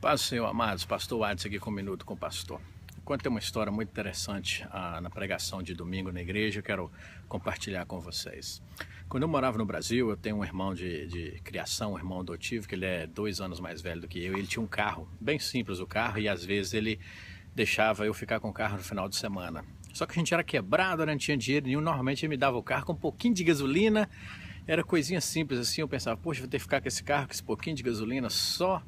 Paz do Senhor, amados, pastor Adson aqui com um Minuto com o Pastor. Contei uma história muito interessante na pregação de domingo na igreja, eu quero compartilhar com vocês. Quando eu morava no Brasil, eu tenho um irmão de criação, um irmão adotivo, que ele é 2 anos mais velho do que eu, e ele tinha um carro, bem simples o carro, e às vezes ele deixava eu ficar com o carro no final de semana. Só que a gente era quebrado, não tinha dinheiro nenhum, normalmente ele me dava o carro com um pouquinho de gasolina, era coisinha simples assim, eu pensava, poxa, vou ter que ficar com esse carro, com esse pouquinho de gasolina só,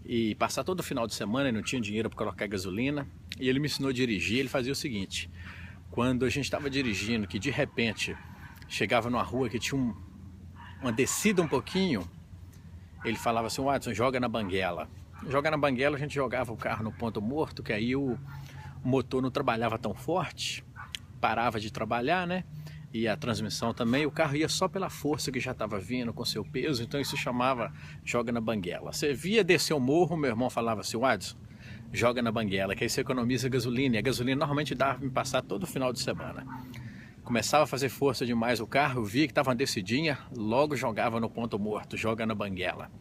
e passar todo o final de semana e não tinha dinheiro para colocar gasolina. E ele me ensinou a dirigir. Ele fazia o seguinte: quando a gente estava dirigindo, que de repente chegava numa rua que tinha uma descida um pouquinho, ele falava assim: Watson, joga na banguela. Joga na banguela, a gente jogava o carro no ponto morto, que aí o motor não trabalhava tão forte, parava de trabalhar, né? E a transmissão também, o carro ia só pela força que já estava vindo com seu peso, então isso chamava joga na banguela. Você via descer o morro, meu irmão falava assim: Watson, joga na banguela, que aí você economiza gasolina, e a gasolina normalmente dava para me passar todo final de semana. Começava a fazer força demais o carro, eu via que estava uma descidinha, logo jogava no ponto morto, joga na banguela.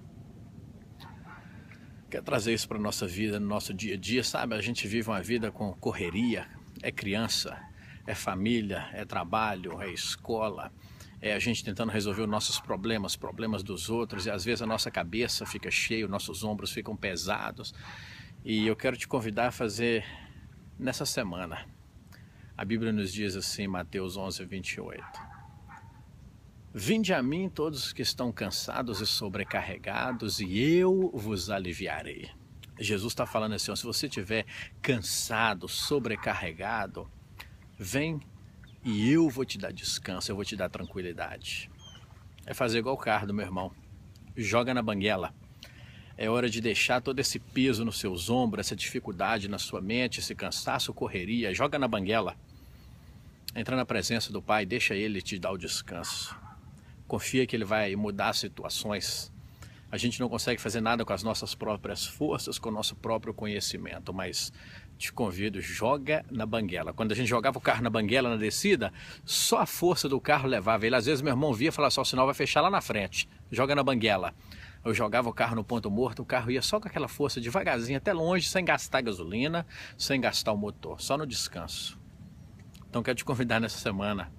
Quero trazer isso para a nossa vida, no nosso dia a dia, sabe? A gente vive uma vida com correria, é criança, é família, é trabalho, é escola, é a gente tentando resolver os nossos problemas, problemas dos outros, e às vezes a nossa cabeça fica cheia, nossos ombros ficam pesados. E eu quero te convidar a fazer nessa semana. A Bíblia nos diz assim, Mateus 11:28. Vinde a mim todos os que estão cansados e sobrecarregados, e eu vos aliviarei. Jesus está falando assim, se você estiver cansado, sobrecarregado, vem e eu vou te dar descanso, eu vou te dar tranquilidade. É fazer igual o carro do meu irmão. Joga na banguela. É hora de deixar todo esse peso nos seus ombros, essa dificuldade na sua mente, esse cansaço, correria. Joga na banguela. Entra na presença do Pai, deixa Ele te dar o descanso. Confia que Ele vai mudar as situações. A gente não consegue fazer nada com as nossas próprias forças, com o nosso próprio conhecimento, mas te convido, joga na banguela. Quando a gente jogava o carro na banguela, na descida, só a força do carro levava ele. Às vezes meu irmão via e falava, só o sinal vai fechar lá na frente, joga na banguela. Eu jogava o carro no ponto morto, o carro ia só com aquela força devagarzinho até longe, sem gastar gasolina, sem gastar o motor, só no descanso. Então quero te convidar nessa semana,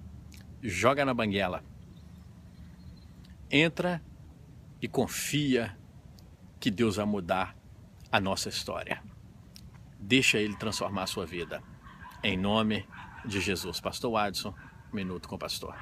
joga na banguela, entra e confia que Deus vai mudar a nossa história. Deixa Ele transformar a sua vida. Em nome de Jesus. Pastor Adson, Minuto com o Pastor.